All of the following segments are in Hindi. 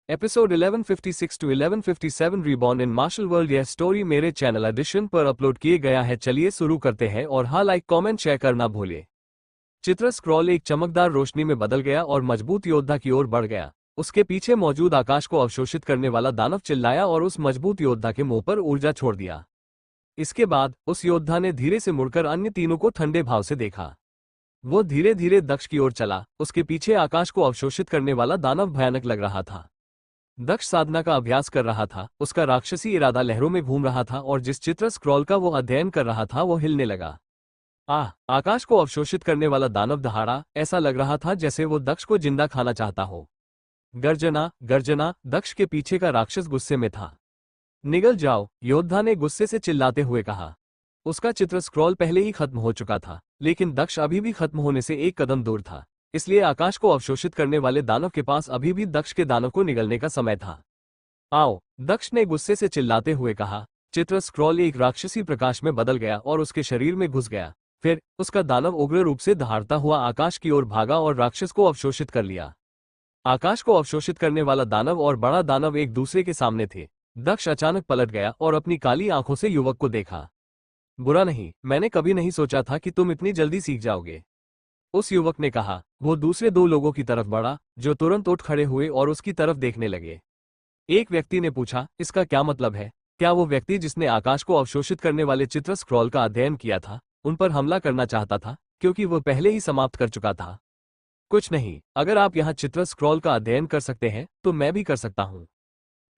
Episode 1156 to 1157 reborn in martial world. यह स्टोरी मेरे चैनल एडिशन पर अपलोड किए गया है। चलिए शुरू करते हैं और हाँ, लाइक कमेंट शेयर करना भूलिए। चित्र स्क्रॉल एक चमकदार रोशनी में बदल गया और मजबूत योद्धा की ओर बढ़ गया। उसके पीछे मौजूद आकाश को अवशोषित करने वाला दानव चिल्लाया और उस मजबूत योद्धा के मुंह पर ऊर्जा छोड़ दिया। इसके बाद उस योद्धा ने धीरे से मुड़कर अन्य तीनों को ठंडे भाव से देखा। वो धीरे धीरे दक्ष की ओर चला। उसके पीछे आकाश को अवशोषित करने वाला दानव भयानक लग रहा था। दक्ष साधना का अभ्यास कर रहा था। उसका राक्षसी इरादा लहरों में घूम रहा था और जिस चित्र स्क्रॉल का वो अध्ययन कर रहा था वो हिलने लगा। आकाश को अवशोषित करने वाला दानव दहाड़ा। ऐसा लग रहा था जैसे वो दक्ष को जिंदा खाना चाहता हो। गर्जना गर्जना। दक्ष के पीछे का राक्षस गुस्से में था। निगल जाओ, योद्धा ने गुस्से से चिल्लाते हुए कहा। उसका चित्र स्क्रॉल पहले ही खत्म हो चुका था, लेकिन दक्ष अभी भी खत्म होने से एक कदम दूर था। इसलिए आकाश को अवशोषित करने वाले दानव के पास अभी भी दक्ष के दानव को निगलने का समय था। आओ, दक्ष ने गुस्से से चिल्लाते हुए कहा। चित्र स्क्रॉल एक राक्षसी प्रकाश में बदल गया और उसके शरीर में घुस गया। फिर उसका दानव उग्र रूप से दहाड़ता हुआ आकाश की ओर भागा और राक्षस को अवशोषित कर लिया। आकाश को अवशोषित करने वाला दानव और बड़ा दानव एक दूसरे के सामने थे। दक्ष अचानक पलट गया और अपनी काली आंखों से युवक को देखा। बुरा नहीं, मैंने कभी नहीं सोचा था कि तुम इतनी जल्दी सीख जाओगे, उस युवक ने कहा। वो दूसरे दो लोगों की तरफ बढ़ा, जो तुरंत उठ खड़े हुए और उसकी तरफ देखने लगे। एक व्यक्ति ने पूछा, इसका क्या मतलब है? क्या वो व्यक्ति जिसने आकाश को अवशोषित करने वाले चित्र स्क्रॉल का अध्ययन किया था, उन पर हमला करना चाहता था, क्योंकि वो पहले ही समाप्त कर चुका था? कुछ नहीं, अगर आप यहाँ चित्र स्क्रॉल का अध्ययन कर सकते हैं तो मैं भी कर सकता हूँ,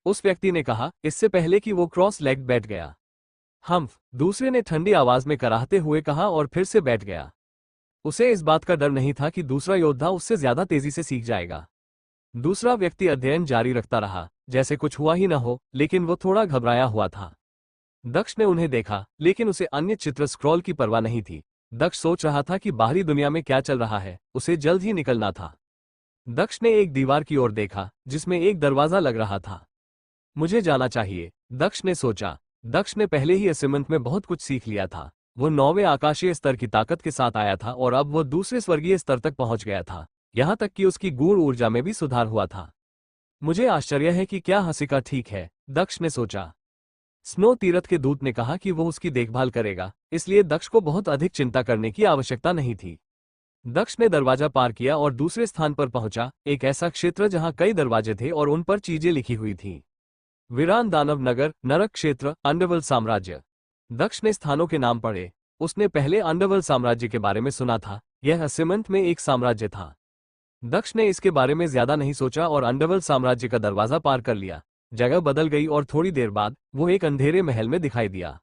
उस व्यक्ति ने कहा, इससे पहले कि वो क्रॉस लेग बैठ गया। दूसरे ने ठंडी आवाज में कराहते हुए कहा और फिर से बैठ गया। उसे इस बात का डर नहीं था कि दूसरा योद्धा उससे ज्यादा तेजी से सीख जाएगा। दूसरा व्यक्ति अध्ययन जारी रखता रहा, जैसे कुछ हुआ ही न हो, लेकिन वो थोड़ा घबराया हुआ था। दक्ष ने उन्हें देखा, लेकिन उसे अन्य चित्र स्क्रॉल की परवाह नहीं थी। दक्ष सोच रहा था कि बाहरी दुनिया में क्या चल रहा है, उसे जल्द ही निकलना था। दक्ष ने एक दीवार की ओर देखा, जिसमें एक दरवाजा लग रहा था। मुझे जाना चाहिए, दक्ष ने सोचा। दक्ष ने पहले ही असाइनमेंट में बहुत कुछ सीख लिया था। वो 9वें आकाशीय स्तर की ताकत के साथ आया था और अब वो दूसरे स्वर्गीय स्तर तक पहुंच गया था, यहां तक कि उसकी गूढ़ ऊर्जा में भी सुधार हुआ था। मुझे आश्चर्य है कि क्या हसिका ठीक है, दक्ष ने सोचा। स्नो तीरथ के दूत ने कहा कि वो उसकी देखभाल करेगा, इसलिए दक्ष को बहुत अधिक चिंता करने की आवश्यकता नहीं थी। दक्ष ने दरवाजा पार किया और दूसरे स्थान पर पहुंचा, एक ऐसा क्षेत्र जहां कई दरवाजे थे और उन पर चीजें लिखी हुई थीं। वीरान दानव नगर, नरक क्षेत्र, अंडरवर्ल्ड साम्राज्य। दक्ष ने स्थानों के नाम पढ़े। उसने पहले अंडरवर्ल्ड साम्राज्य के बारे में सुना था। यह असाइनमेंट में एक साम्राज्य था। दक्ष ने इसके बारे में ज्यादा नहीं सोचा और अंडरवर्ल्ड साम्राज्य का दरवाजा पार कर लिया। जगह बदल गई और थोड़ी देर बाद वो एक अंधेरे महल में दिखाई दिया।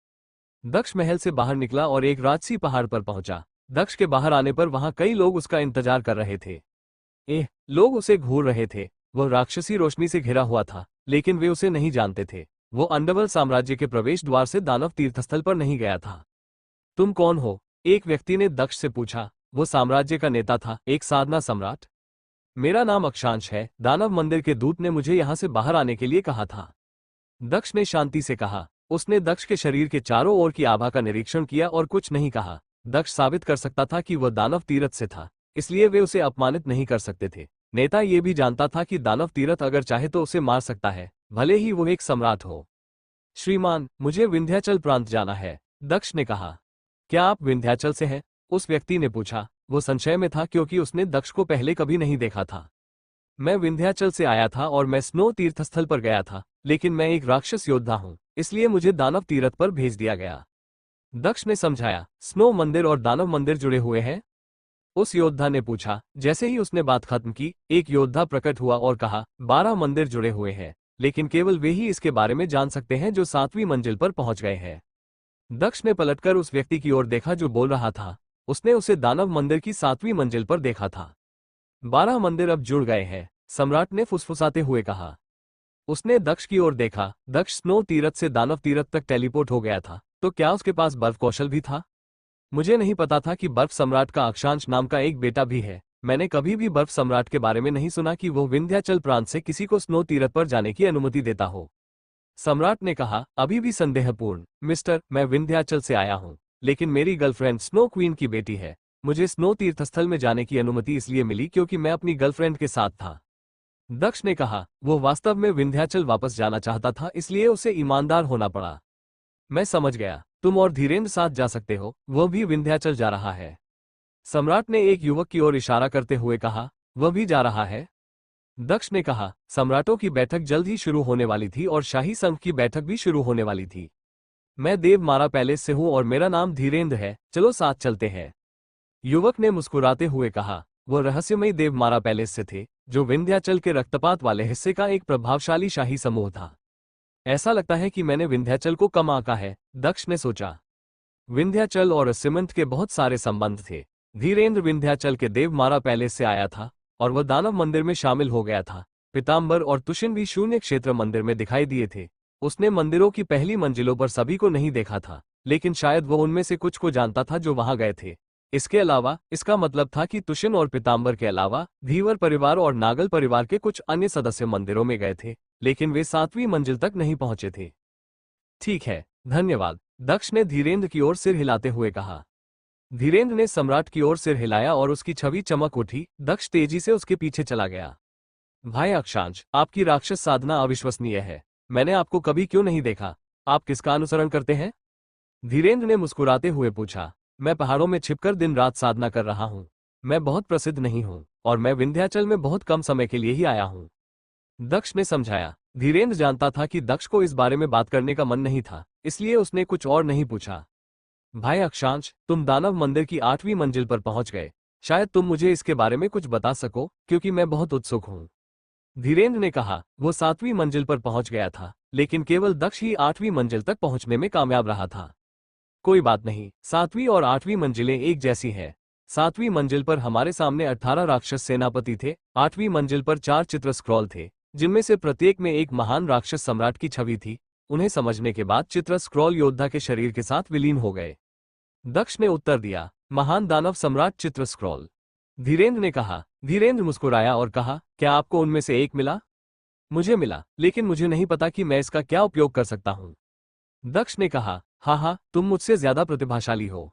दक्ष महल से बाहर निकला और एक राजसी पहाड़ पर पहुंचा। दक्ष के बाहर आने पर वहां कई लोग उसका इंतजार कर रहे थे। लोग उसे घूर रहे थे। वह राक्षसी रोशनी से घिरा हुआ था, लेकिन वे उसे नहीं जानते थे। वो अंडरवर्ल्ड साम्राज्य के प्रवेश द्वार से दानव तीर्थस्थल पर नहीं गया था। तुम कौन हो? एक व्यक्ति ने दक्ष से पूछा। वो साम्राज्य का नेता था, एक साधना सम्राट। मेरा नाम अक्षांश है, दानव मंदिर के दूत ने मुझे यहां से बाहर आने के लिए कहा था, दक्ष ने शांति से कहा। उसने दक्ष के शरीर के चारों ओर की आभा का निरीक्षण किया और कुछ नहीं कहा। दक्ष साबित कर सकता था कि वह दानव तीरथ से था, इसलिए वे उसे अपमानित नहीं कर सकते थे। नेता ये भी जानता था कि दानव तीरथ अगर चाहे तो उसे मार सकता है, भले ही वो एक सम्राट हो। श्रीमान, मुझे विंध्याचल प्रांत जाना है, दक्ष ने कहा। क्या आप विंध्याचल से हैं? उस व्यक्ति ने पूछा। वो संशय में था क्योंकि उसने दक्ष को पहले कभी नहीं देखा था। मैं विंध्याचल से आया था और मैं स्नो तीर्थस्थल पर गया था, लेकिन मैं एक राक्षस योद्धा हूं, इसलिए मुझे दानव तीरथ पर भेज दिया गया, दक्ष ने समझाया। स्नो मंदिर और दानव मंदिर जुड़े हुए हैं? उस योद्धा ने पूछा। जैसे ही उसने बात खत्म की, एक योद्धा प्रकट हुआ और कहा, 12 मंदिर जुड़े हुए हैं, लेकिन केवल वे ही इसके बारे में जान सकते हैं जो 7वीं मंजिल पर पहुंच गए हैं। दक्ष ने पलटकर उस व्यक्ति की ओर देखा जो बोल रहा था। उसने उसे दानव मंदिर की 7वीं मंजिल पर देखा था। 12 मंदिर अब जुड़ गए हैं, सम्राट ने फुसफुसाते हुए कहा। उसने दक्ष की ओर देखा। दक्ष स्नो तीरथ से दानव तीरथ तक टेलीपोर्ट हो गया था, तो क्या उसके पास बर्फ कौशल भी था? मुझे नहीं पता था कि बर्फ सम्राट का अक्षांश नाम का एक बेटा भी है। मैंने कभी भी बर्फ सम्राट के बारे में नहीं सुना कि वो विंध्याचल प्रांत से किसी को स्नो तीरथ पर जाने की अनुमति देता हो। सम्राट ने कहा, अभी भी संदेहपूर्ण। मिस्टर, मैं विंध्याचल से आया हूँ, लेकिन मेरी गर्लफ्रेंड स्नो क्वीन की बेटी है। मुझे स्नो तीर्थस्थल में जाने की अनुमति इसलिए मिली क्योंकि मैं अपनी गर्लफ्रेंड के साथ था। दक्ष ने कहा, वो वास्तव में विंध्याचल वापस जाना चाहता था, इसलिए उसे ईमानदार होना पड़ा। मैं समझ गया, तुम और धीरेन्द्र साथ जा सकते हो, वह भी विंध्याचल जा रहा है। सम्राट ने एक युवक की ओर इशारा करते हुए कहा, वह भी जा रहा है? दक्ष ने कहा, सम्राटों की बैठक जल्द ही शुरू होने वाली थी और शाही संघ की बैठक भी शुरू होने वाली थी। मैं देवमारा पैलेस से हूं और मेरा नाम धीरेन्द्र है, चलो साथ चलते हैं। युवक ने मुस्कुराते हुए कहा, वह रहस्यमयी देवमारा पैलेस से थे, जो विंध्याचल के रक्तपात वाले हिस्से का एक प्रभावशाली शाही समूह था। ऐसा लगता है कि मैंने विंध्याचल को कम आंका है, दक्ष ने सोचा। विंध्याचल और सीमंत के बहुत सारे संबंध थे। धीरेन्द्र विंध्याचल के देवमारा पैलेस से आया था और वह दानव मंदिर में शामिल हो गया था। पीताम्बर और तुशिन भी शून्य क्षेत्र मंदिर में दिखाई दिए थे। उसने मंदिरों की पहली मंजिलों पर सभी को नहीं देखा था, लेकिन शायद वो उनमें से कुछ को जानता था जो वहां गए थे। इसके अलावा इसका मतलब था कि तुशिन और पीताम्बर के अलावा धीवर परिवार और नागल परिवार के कुछ अन्य सदस्य मंदिरों में गए थे, लेकिन वे 7वीं मंजिल तक नहीं पहुंचे थे। ठीक है, धन्यवाद, दक्ष ने धीरेन्द्र की ओर सिर हिलाते हुए कहा। धीरेन्द्र ने सम्राट की ओर सिर हिलाया और उसकी छवि चमक उठी। दक्ष तेजी से उसके पीछे चला गया। भाई अक्षांश, आपकी राक्षस साधना अविश्वसनीय है। मैंने आपको कभी क्यों नहीं देखा? आप किसका अनुसरण करते हैं? धीरेन्द्र ने मुस्कुराते हुए पूछा। मैं पहाड़ों में छिपकर दिन रात साधना कर रहा हूँ। मैं बहुत प्रसिद्ध नहीं हूँ और मैं विंध्याचल में बहुत कम समय के लिए ही आया हूँ, दक्ष ने समझाया। धीरेन्द्र जानता था कि दक्ष को इस बारे में बात करने का मन नहीं था, इसलिए उसने कुछ और नहीं पूछा। भाई अक्षांश, तुम दानव मंदिर की 8वीं मंजिल पर पहुंच गए। शायद तुम मुझे इसके बारे में कुछ बता सको, क्योंकि मैं बहुत उत्सुक हूं। धीरेन्द्र ने कहा, वो 7वीं मंजिल पर पहुंच गया था, लेकिन केवल दक्ष ही 8वीं मंजिल तक पहुंचने में कामयाब रहा था। कोई बात नहीं, 7वीं और 8वीं मंजिलें एक जैसी हैं। 7वीं मंजिल पर हमारे सामने 18 राक्षस सेनापति थे। 8वीं मंजिल पर 4 चित्र स्क्रॉल थे, जिनमें से प्रत्येक में एक महान राक्षस सम्राट की छवि थी। उन्हें समझने के बाद चित्र स्क्रॉल योद्धा के शरीर के साथ विलीन हो गए। दक्ष ने उत्तर दिया, महान दानव सम्राट चित्र स्क्रॉल। धीरेन्द्र ने कहा। धीरेन्द्र मुस्कुराया और कहा, क्या आपको उनमें से एक मिला? मुझे मिला, लेकिन मुझे नहीं पता कि मैं इसका क्या उपयोग कर सकता हूं। दक्ष ने कहा, हाँ, तुम मुझसे ज्यादा प्रतिभाशाली हो।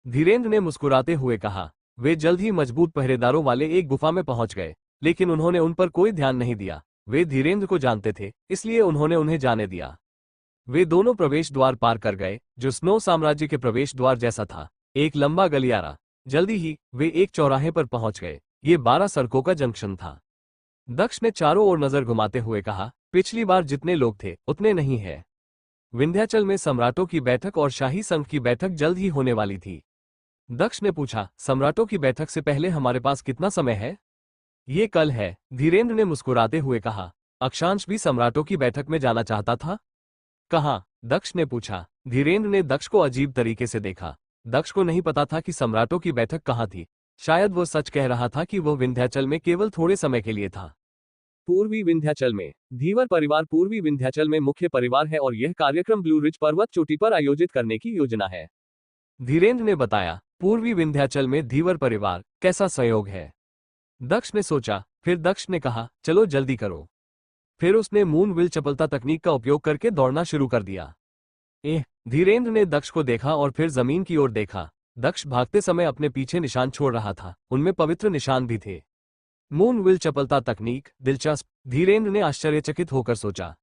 धीरेन्द्र ने मुस्कुराते हुए कहा। वे जल्द ही मजबूत पहरेदारों वाले एक गुफा में पहुंच गए, लेकिन उन्होंने उन पर कोई ध्यान नहीं दिया। वे धीरेन्द्र को जानते थे, इसलिए उन्होंने उन्हें जाने दिया। वे दोनों प्रवेश द्वार पार कर गए, जो स्नो साम्राज्य के प्रवेश द्वार जैसा था, एक लंबा गलियारा। जल्दी ही वे एक चौराहे पर पहुंच गए। ये 12 सड़कों का जंक्शन था। दक्ष ने चारों ओर नजर घुमाते हुए कहा, पिछली बार जितने लोग थे उतने नहीं है। विंध्याचल में सम्राटों की बैठक और शाही संघ की बैठक जल्द ही होने वाली थी। दक्ष ने पूछा, सम्राटों की बैठक से पहले हमारे पास कितना समय है? ये कल है, धीरेन्द्र ने मुस्कुराते हुए कहा। अक्षांश भी सम्राटों की बैठक में जाना चाहता था? कहाँ? दक्ष ने पूछा। धीरेन्द्र ने दक्ष को अजीब तरीके से देखा। दक्ष को नहीं पता था कि सम्राटों की बैठक कहाँ थी। शायद वो सच कह रहा था कि वो विंध्याचल में केवल थोड़े समय के लिए था। पूर्वी विंध्याचल में धीवर परिवार पूर्वी विंध्याचल में मुख्य परिवार है और यह कार्यक्रम ब्लू रिज पर्वत चोटी पर आयोजित करने की योजना है, धीरेन्द्र ने बताया। पूर्वी विंध्याचल में धीवर परिवार, कैसा संयोग है? दक्ष ने सोचा। फिर दक्ष ने कहा, चलो जल्दी करो। फिर उसने मून विल चपलता तकनीक का उपयोग करके दौड़ना शुरू कर दिया। धीरेन्द्र ने दक्ष को देखा और फिर जमीन की ओर देखा। दक्ष भागते समय अपने पीछे निशान छोड़ रहा था, उनमें पवित्र निशान भी थे। मून विल चपलता तकनीक, दिलचस्प, धीरेन्द्र ने आश्चर्यचकित होकर सोचा।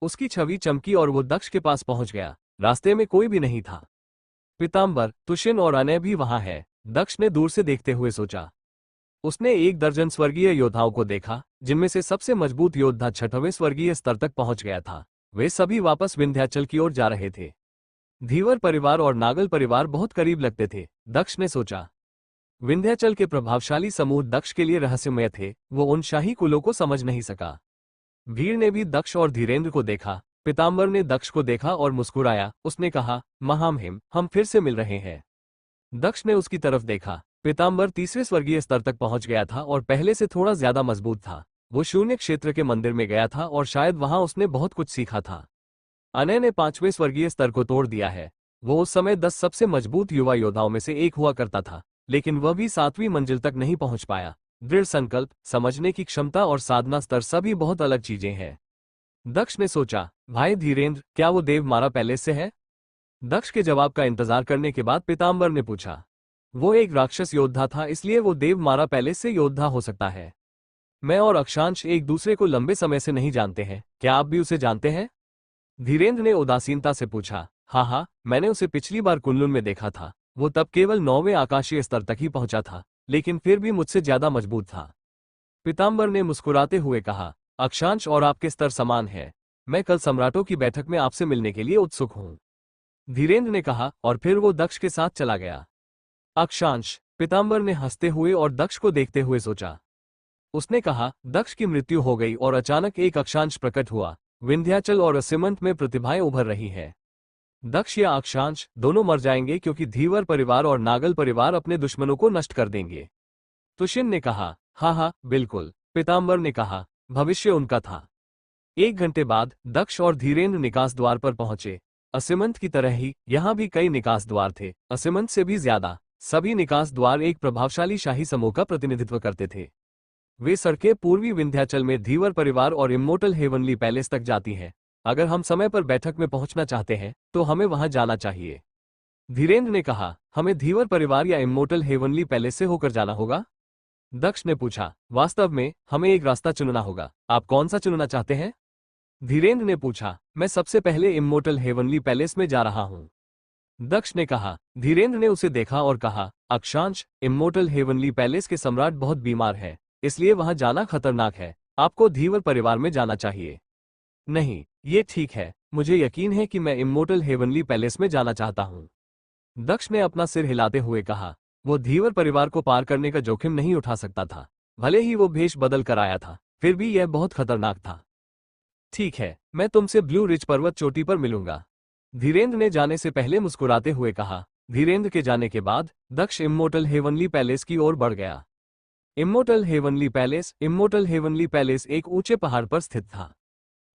उसकी छवि चमकी और वो दक्ष के पास पहुंच गया। रास्ते में कोई भी नहीं था। पीताम्बर, तुशिन और अनय भी वहां है, दक्ष ने दूर से देखते हुए सोचा। उसने 1 दर्जन स्वर्गीय योद्धाओं को देखा, जिनमें से सबसे मजबूत योद्धा 6वें स्वर्गीय स्तर तक पहुंच गया था। वे सभी वापस विंध्याचल की ओर जा रहे थे। धीवर परिवार और नागल परिवार बहुत करीब लगते थे, दक्ष ने सोचा। विंध्याचल के प्रभावशाली समूह दक्ष के लिए रहस्यमय थे, वो उन शाही कुलों को समझ नहीं सका। भीड़ ने भी दक्ष और धीरेन्द्र को देखा। पीताम्बर ने दक्ष को देखा और मुस्कुराया। उसने कहा, महामहिम, हम फिर से मिल रहे हैं। दक्ष ने उसकी तरफ देखा। पीताम्बर 3वें स्वर्गीय स्तर तक पहुंच गया था और पहले से थोड़ा ज्यादा मजबूत था। वो शून्य क्षेत्र के मंदिर में गया था और शायद वहां उसने बहुत कुछ सीखा था। अनय ने 5वें स्वर्गीय स्तर को तोड़ दिया है। वो उस समय 10 सबसे मजबूत युवा योद्धाओं में से एक हुआ करता था, लेकिन वह भी 7वीं मंजिल तक नहीं पहुंच पाया। दृढ़ संकल्प, समझने की क्षमता और साधना स्तर सभी बहुत अलग चीजें हैं। दक्ष ने सोचा, भाई धीरेन्द्र, क्या वो देवमारा पैलेस से है? दक्ष के जवाब का इंतजार करने के बाद पीताम्बर ने पूछा। वो एक राक्षस योद्धा था, इसलिए वो देवमारा पैलेस से योद्धा हो सकता है। मैं और अक्षांश एक दूसरे को लंबे समय से नहीं जानते हैं, क्या आप भी उसे जानते हैं? धीरेन्द्र ने उदासीनता से पूछा। हाँ हाँ, मैंने उसे पिछली बार कुनलुन में देखा था। वो तब केवल 9वें आकाशीय स्तर तक ही पहुंचा था, लेकिन फिर भी मुझसे ज्यादा मजबूत था। पीताम्बर ने मुस्कुराते हुए कहा, अक्षांश और आपके स्तर समान है। मैं कल सम्राटों की बैठक में आपसे मिलने के लिए उत्सुक हूं। धीरेन्द्र ने कहा और फिर वो दक्ष के साथ चला गया। अक्षांश, पीताम्बर ने हंसते हुए और दक्ष को देखते हुए सोचा। उसने कहा, दक्ष की मृत्यु हो गई और अचानक एक अक्षांश प्रकट हुआ। विंध्याचल और असीमंत में प्रतिभाएं उभर रही हैं। दक्ष या अक्षांश दोनों मर जाएंगे क्योंकि धीवर परिवार और नागल परिवार अपने दुश्मनों को नष्ट कर देंगे। तुशिन ने कहा, हाँ हाँ बिल्कुल। पीताम्बर ने कहा, भविष्य उनका था। 1 घंटे बाद दक्ष और धीरेन्द्र निकास द्वार पर पहुंचे। असीमंत की तरह ही यहां भी कई निकास द्वार थे, असीमंत से भी ज्यादा। सभी निकास द्वार एक प्रभावशाली शाही समूह का प्रतिनिधित्व करते थे। वे सड़कें पूर्वी विंध्याचल में धीवर परिवार और इम्मोर्टल हेवनली पैलेस तक जाती हैं। अगर हम समय पर बैठक में पहुंचना चाहते हैं तो हमें वहां जाना चाहिए। धीरेन्द्र ने कहा, हमें धीवर परिवार या इम्मोर्टल हेवनली पैलेस से होकर जाना होगा? दक्ष ने पूछा, वास्तव में हमें एक रास्ता चुनना होगा। आप कौन सा चुनना चाहते हैं? धीरेन्द्र ने पूछा, मैं सबसे पहले इम्मोर्टल हेवनली पैलेस में जा रहा हूं। दक्ष ने कहा। धीरेन्द्र ने उसे देखा और कहा, अक्षांश, इम्मोर्टल हेवनली पैलेस के सम्राट बहुत बीमार है, इसलिए वहां जाना खतरनाक है। आपको धीवर परिवार में जाना चाहिए। नहीं, ये ठीक है। मुझे यकीन है कि मैं इम्मोर्टल हेवनली पैलेस में जाना चाहता हूं। दक्ष ने अपना सिर हिलाते हुए कहा। वो धीवर परिवार को पार करने का जोखिम नहीं उठा सकता था। भले ही वो भेष बदल कर आया था, फिर भी यह बहुत खतरनाक था। ठीक है, मैं तुमसे ब्लू रिज पर्वत चोटी पर मिलूंगा। धीरेन्द्र ने जाने से पहले मुस्कुराते हुए कहा। धीरेन्द्र के जाने के बाद दक्ष इम्मोर्टल हेवनली पैलेस की ओर बढ़ गया। इम्मोर्टल हेवनली पैलेस एक ऊंचे पहाड़ पर स्थित था।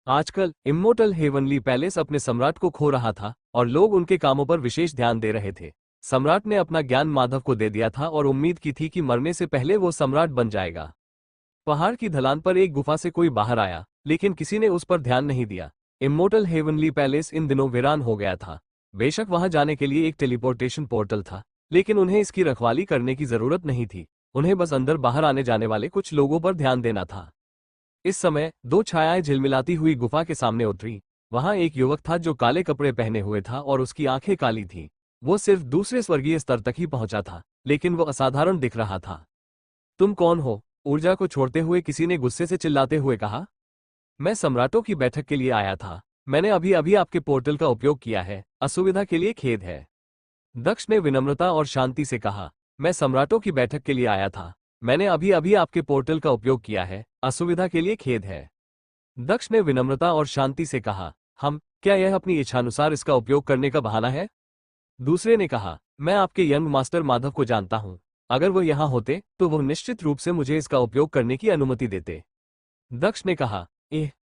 आजकल इम्मोर्टल हेवनली पैलेस अपने सम्राट को खो रहा था और लोग उनके कामों पर विशेष ध्यान दे रहे थे। सम्राट ने अपना ज्ञान माधव को दे दिया था और उम्मीद की थी कि मरने से पहले वो सम्राट बन जाएगा। पहाड़ की ढलान पर एक गुफा से कोई बाहर आया, लेकिन किसी ने उस पर ध्यान नहीं दिया। इम्मोर्टल हेवनली पैलेस इन दिनों वीरान हो गया था। बेशक वहां जाने के लिए एक टेलीपोर्टेशन पोर्टल था, लेकिन उन्हें इसकी रखवाली करने की जरूरत नहीं थी। उन्हें बस अंदर बाहर आने जाने वाले कुछ लोगों पर ध्यान देना था। इस समय 2 छायाएं झिलमिलाती हुई गुफा के सामने उतरी। वहां एक युवक था जो काले कपड़े पहने हुए था और उसकी आंखें काली थीं। वो सिर्फ दूसरे स्वर्गीय स्तर तक ही पहुंचा था, लेकिन वो असाधारण दिख रहा था। तुम कौन हो? ऊर्जा को छोड़ते हुए किसी ने गुस्से से चिल्लाते हुए कहा। मैं सम्राटों की बैठक के लिए आया था। मैंने अभी अभी आपके पोर्टल का उपयोग किया है। असुविधा के लिए खेद है। दक्ष ने विनम्रता और शांति से कहा। मैं सम्राटों की बैठक के लिए आया था। मैंने अभी अभी आपके पोर्टल का उपयोग किया है। असुविधा के लिए खेद है। दक्ष ने विनम्रता और शांति से कहा। क्या यह अपनी इच्छानुसार इसका उपयोग करने का बहाना है? दूसरे ने कहा, मैं आपके यंग मास्टर माधव को जानता हूं। अगर वो यहां होते तो वो निश्चित रूप से मुझे इसका उपयोग करने की अनुमति देते। दक्ष ने कहा।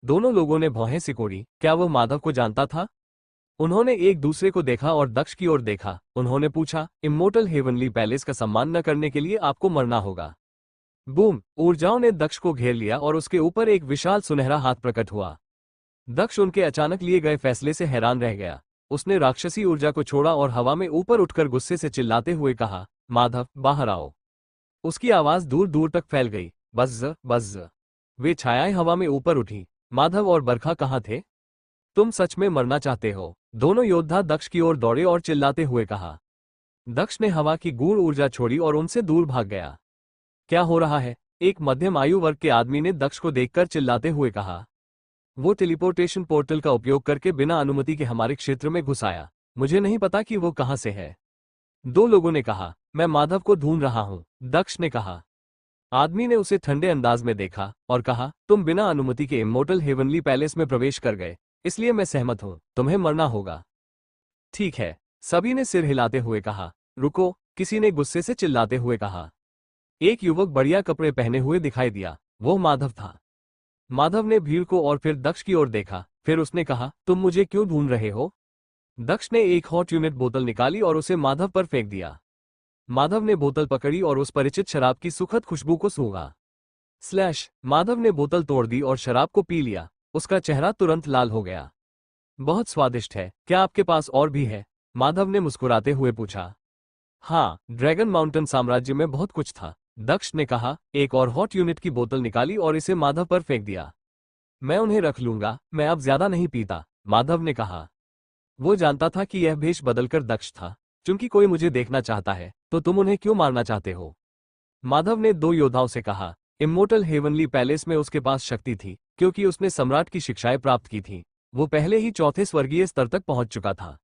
दोनों लोगों ने भौहें सिकोड़ी। क्या वो माधव को जानता था? उन्होंने एक दूसरे को देखा और दक्ष की ओर देखा। उन्होंने पूछा, इम्मोर्टल हेवनली पैलेस का सम्मान न करने के लिए आपको मरना होगा। बूम! ऊर्जाओं ने दक्ष को घेर लिया और उसके ऊपर एक विशाल सुनहरा हाथ प्रकट हुआ। दक्ष उनके अचानक लिए गए फैसले से हैरान रह गया। उसने राक्षसी ऊर्जा को छोड़ा और हवा में ऊपर उठकर गुस्से से चिल्लाते हुए कहा, माधव, बाहर आओ। उसकी आवाज दूर दूर तक फैल गई। बज़्ज़ बज़्ज़। वे छायाएं हवा में ऊपर उठी। माधव और बरखा कहाँ थे? तुम सच में मरना चाहते हो? दोनों योद्धा दक्ष की ओर दौड़े और चिल्लाते हुए कहा। दक्ष ने हवा की गूढ़ ऊर्जा छोड़ी और उनसे दूर भाग गया। क्या हो रहा है? एक मध्यम आयु वर्ग के आदमी ने दक्ष को देखकर चिल्लाते हुए कहा। वो टेलीपोर्टेशन पोर्टल का उपयोग करके बिना अनुमति के हमारे क्षेत्र में घुस आया। मुझे नहीं पता कि वो कहां से है। 2 लोगों ने कहा। मैं माधव को ढूंढ रहा हूं, दक्ष ने कहा। आदमी ने उसे ठंडे अंदाज में देखा और कहा, तुम बिना अनुमति के इम्मोर्टल हेवनली पैलेस में प्रवेश कर गए, इसलिए मैं सहमत हूं। तुम्हें मरना होगा। ठीक है, सभी ने सिर हिलाते हुए कहा। रुको, किसी ने गुस्से से चिल्लाते हुए कहा। एक युवक बढ़िया कपड़े पहने हुए दिखाई दिया। वो माधव था। माधव ने भीड़ को और फिर दक्ष की ओर देखा। फिर उसने कहा, तुम मुझे क्यों ढूंढ रहे हो? दक्ष ने एक हॉट यूनिट बोतल निकाली और उसे माधव पर फेंक दिया। माधव ने बोतल पकड़ी और उस परिचित शराब की सुखद खुशबू को सूंघा। माधव ने बोतल तोड़ दी और शराब को पी लिया। उसका चेहरा तुरंत लाल हो गया। बहुत स्वादिष्ट है। क्या आपके पास और भी है? माधव ने मुस्कुराते हुए पूछा। हाँ, ड्रैगन माउंटेन साम्राज्य में बहुत कुछ था। दक्ष ने कहा। एक और हॉट यूनिट की बोतल निकाली और इसे माधव पर फेंक दिया। मैं उन्हें रख लूंगा, मैं अब ज्यादा नहीं पीता, माधव ने कहा। वो जानता था कि यह भेष बदलकर दक्ष था। चूंकि कोई मुझे देखना चाहता है तो तुम उन्हें क्यों मारना चाहते हो? माधव ने दो योद्धाओं से कहा। इम्मोर्टल हेवनली पैलेस में उसके पास शक्ति थी, क्योंकि उसने सम्राट की शिक्षाएं प्राप्त की थी। वो पहले ही चौथे स्वर्गीय स्तर तक पहुंच चुका था।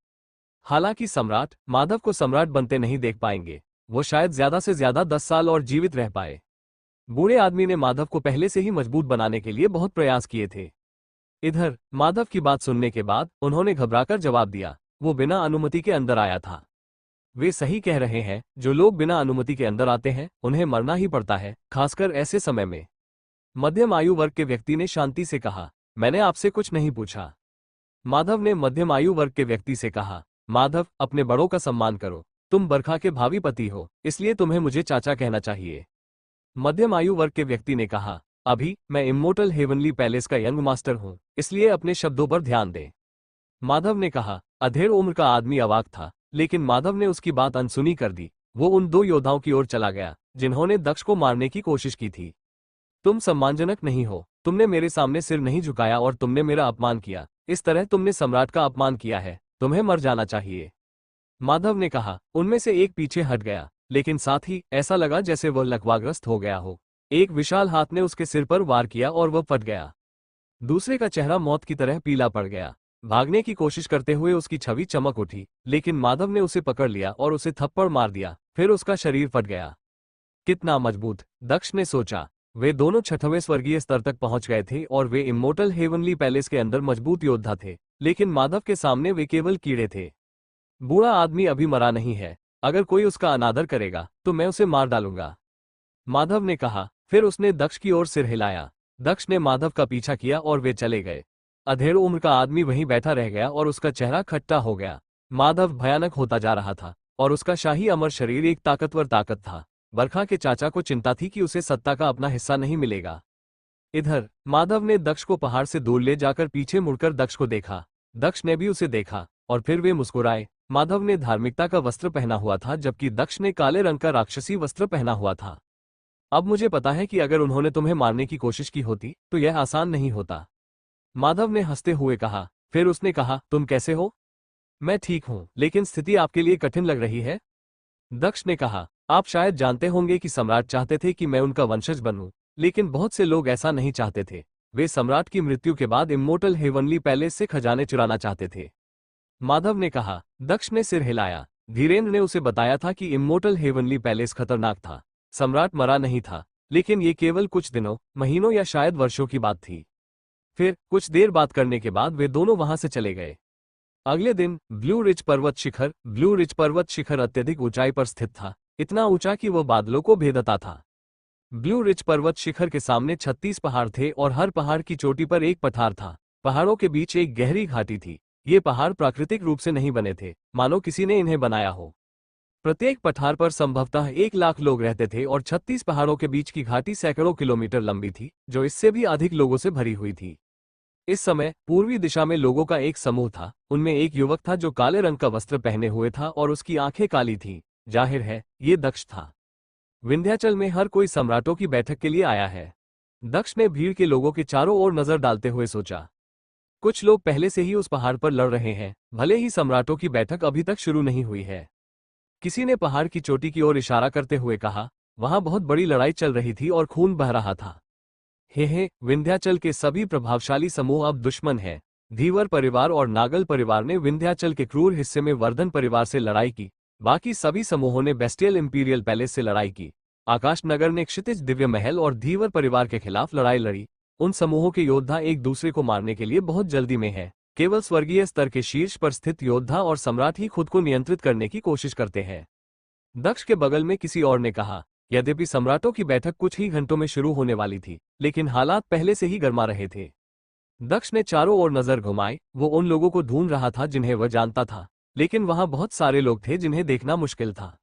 हालांकि सम्राट माधव को सम्राट बनते नहीं देख पाएंगे। वो शायद ज्यादा से ज्यादा 10 साल और जीवित रह पाए। बूढ़े आदमी ने माधव को पहले से ही मजबूत बनाने के लिए बहुत प्रयास किए थे। इधर माधव की बात सुनने के बाद उन्होंने घबराकर जवाब दिया। वो बिना अनुमति के अंदर आया था। वे सही कह रहे हैं, जो लोग बिना अनुमति के अंदर आते हैं उन्हें मरना ही पड़ता है, खासकर ऐसे समय में। मध्यम आयु वर्ग के व्यक्ति ने शांति से कहा। मैंने आपसे कुछ नहीं पूछा। माधव ने मध्यम आयु वर्ग के व्यक्ति से कहा। माधव, अपने बड़ों का सम्मान करो। तुम बरखा के भावी पति हो, इसलिए तुम्हें मुझे चाचा कहना चाहिए। मध्यम आयु वर्ग के व्यक्ति ने कहा। अभी मैं इम्मोर्टल हेवनली पैलेस का यंग मास्टर हूं, इसलिए अपने शब्दों पर ध्यान दें। माधव ने कहा। अधेड़ उम्र का आदमी अवाक था, लेकिन माधव ने उसकी बात अनसुनी कर दी। वो उन दो योद्धाओं की ओर चला गया जिन्होंने दक्ष को मारने की कोशिश की थी। तुम सम्मानजनक नहीं हो। तुमने मेरे सामने सिर नहीं झुकाया और तुमने मेरा अपमान किया। इस तरह तुमने सम्राट का अपमान किया है। तुम्हें मर जाना चाहिए। माधव ने कहा। उनमें से एक पीछे हट गया, लेकिन साथ ही ऐसा लगा जैसे वह लकवाग्रस्त हो गया हो। एक विशाल हाथ ने उसके सिर पर वार किया और वह फट गया। दूसरे का चेहरा मौत की तरह पीला पड़ गया। भागने की कोशिश करते हुए उसकी छवि चमक उठी, लेकिन माधव ने उसे पकड़ लिया और उसे थप्पड़ मार दिया। फिर उसका शरीर फट गया। कितना मजबूत, दक्ष ने सोचा। वे दोनों 6वें स्वर्गीय स्तर तक पहुंच गए थे और वे इम्मोर्टल हेवनली पैलेस के अंदर मजबूत योद्धा थे, लेकिन माधव के सामने वे केवल कीड़े थे। बूढ़ा आदमी अभी मरा नहीं है। अगर कोई उसका अनादर करेगा तो मैं उसे मार डालूंगा, माधव ने कहा। फिर उसने दक्ष की ओर सिर हिलाया। दक्ष ने माधव का पीछा किया और वे चले गए। अधेड़ उम्र का आदमी वहीं बैठा रह गया और उसका चेहरा खट्टा हो गया। माधव भयानक होता जा रहा था और उसका शाही अमर शरीर एक ताकतवर ताकत था। बरखा के चाचा को चिंता थी कि उसे सत्ता का अपना हिस्सा नहीं मिलेगा। इधर माधव ने दक्ष को पहाड़ से दूर ले जाकर पीछे मुड़कर दक्ष को देखा। दक्ष ने भी उसे देखा और फिर वे मुस्कुराए। माधव ने धार्मिकता का वस्त्र पहना हुआ था, जबकि दक्ष ने काले रंग का राक्षसी वस्त्र पहना हुआ था। अब मुझे पता है कि अगर उन्होंने तुम्हें मारने की कोशिश की होती तो यह आसान नहीं होता, माधव ने हंसते हुए कहा। फिर उसने कहा, तुम कैसे हो? मैं ठीक हूं, लेकिन स्थिति आपके लिए कठिन लग रही है। दक्ष ने कहा। आप शायद जानते होंगे कि सम्राट चाहते थे कि मैं उनका वंशज बनूं, लेकिन बहुत से लोग ऐसा नहीं चाहते थे। वे सम्राट की मृत्यु के बाद इम्मोर्टल हेवनली पैलेस से खजाने चुराना चाहते थे, माधव ने कहा। दक्ष ने सिर हिलाया। धीरेन्द्र ने उसे बताया था कि इम्मोर्टल हेवनली पैलेस खतरनाक था। सम्राट मरा नहीं था, लेकिन ये केवल कुछ दिनों, महीनों या शायद वर्षों की बात थी। फिर कुछ देर बात करने के बाद वे दोनों वहां से चले गए। अगले दिन ब्लू रिज पर्वत शिखर अत्यधिक ऊंचाई पर स्थित था, इतना ऊंचा कि वह बादलों को भेदता था। ब्लू रिज पर्वत शिखर के सामने 36 पहाड़ थे और हर पहाड़ की चोटी पर एक पठार था। पहाड़ों के बीच एक गहरी घाटी थी। ये पहाड़ प्राकृतिक रूप से नहीं बने थे, मानो किसी ने इन्हें बनाया हो। प्रत्येक पठार पर संभवतः 1 लाख लोग रहते थे और 36 पहाड़ों के बीच की घाटी सैकड़ों किलोमीटर लंबी थी, जो इससे भी अधिक लोगों से भरी हुई थी। इस समय पूर्वी दिशा में लोगों का एक समूह था। उनमें एक युवक था जो काले रंग का वस्त्र पहने हुए था और उसकी आंखें काली थीं। जाहिर है ये दक्ष था। विंध्याचल में हर कोई सम्राटों की बैठक के लिए आया है। दक्ष ने भीड़ के लोगों के चारों ओर नजर डालते हुए सोचा। कुछ लोग पहले से ही उस पहाड़ पर लड़ रहे हैं, भले ही सम्राटों की बैठक अभी तक शुरू नहीं हुई है। किसी ने पहाड़ की चोटी की ओर इशारा करते हुए कहा। वहां बहुत बड़ी लड़ाई चल रही थी और खून बह रहा था। हे, विंध्याचल के सभी प्रभावशाली समूह अब दुश्मन हैं। धीवर परिवार और नागल परिवार ने विंध्याचल के क्रूर हिस्से में वर्धन परिवार से लड़ाई की। बाकी सभी समूहों ने बेस्टियल इंपीरियल पैलेस से लड़ाई की। आकाश नगर ने क्षितिज दिव्य महल और धीवर परिवार के खिलाफ लड़ाई लड़ी। उन समूहों के योद्धा एक दूसरे को मारने के लिए बहुत जल्दी में हैं। केवल स्वर्गीय स्तर के शीर्ष पर स्थित योद्धा और सम्राट ही खुद को नियंत्रित करने की कोशिश करते हैं। दक्ष के बगल में किसी और ने कहा। यद्यपि सम्राटों की बैठक कुछ ही घंटों में शुरू होने वाली थी, लेकिन हालात पहले से ही गर्मा रहे थे। दक्ष ने चारों ओर नजर घुमाई। वो उन लोगों को ढूंढ रहा था जिन्हें वह जानता था, लेकिन वहां बहुत सारे लोग थे जिन्हें देखना मुश्किल था।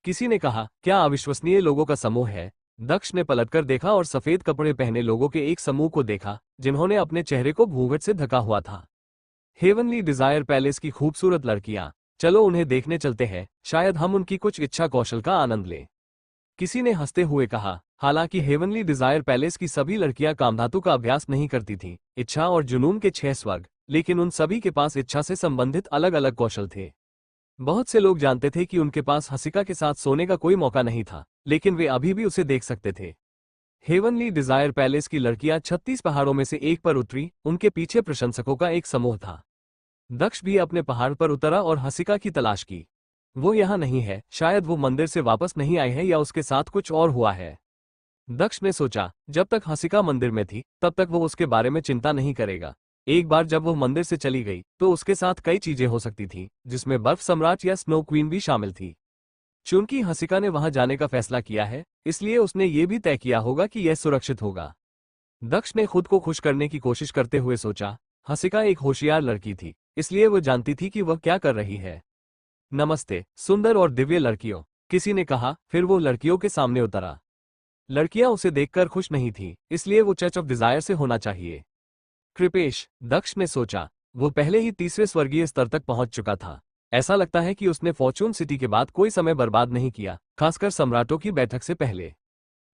किसी ने कहा, क्या अविश्वसनीय लोगों का समूह है? दक्ष ने पलटकर देखा और सफेद कपड़े पहने लोगों के एक समूह को देखा, जिन्होंने अपने चेहरे को घूंघट से ढका हुआ था। हेवनली डिजायर पैलेस की खूबसूरत लड़कियां। चलो उन्हें देखने चलते हैं, शायद हम उनकी कुछ इच्छा कौशल का आनंद लें। किसी ने हंसते हुए कहा। हालांकि हेवनली डिजायर पैलेस की सभी लड़कियां कामधातु का अभ्यास नहीं करती थीं, इच्छा और जुनून के 6 स्वर्ग, लेकिन उन सभी के पास इच्छा से संबंधित अलग अलग कौशल थे। बहुत से लोग जानते थे कि उनके पास हसिका के साथ सोने का कोई मौका नहीं था, लेकिन वे अभी भी उसे देख सकते थे। हेवनली डिजायर पैलेस की लड़कियां 36 पहाड़ों में से एक पर उतरी, उनके पीछे प्रशंसकों का एक समूह था। दक्ष भी अपने पहाड़ पर उतरा और हसिका की तलाश की। वो यहाँ नहीं है, शायद वो मंदिर से वापस नहीं आई है या उसके साथ कुछ और हुआ है। दक्ष ने सोचा, जब तक हसिका मंदिर में थी तब तक वो उसके बारे में चिंता नहीं करेगा। एक बार जब वो मंदिर से चली गई तो उसके साथ कई चीजें हो सकती थी, जिसमें बर्फ सम्राट या स्नो क्वीन भी शामिल थी। चूंकि हसिका ने वहां जाने का फैसला किया है, इसलिए उसने ये भी तय किया होगा कि यह सुरक्षित होगा। दक्ष ने खुद को खुश करने की कोशिश करते हुए सोचा, हसिका एक होशियार लड़की थी, इसलिए वो जानती थी कि वह क्या कर रही है। नमस्ते सुंदर और दिव्य लड़कियों, किसी ने कहा। फिर वो लड़कियों के सामने उतरा। लड़कियां उसे देखकर खुश नहीं थीं, इसलिए वो चर्च ऑफ डिजायर से होना चाहिए। कृपेश, दक्ष ने सोचा। वो पहले ही तीसरे स्वर्गीय स्तर तक पहुंच चुका था। ऐसा लगता है कि उसने फॉर्चून सिटी के बाद कोई समय बर्बाद नहीं किया, खासकर सम्राटों की बैठक से पहले।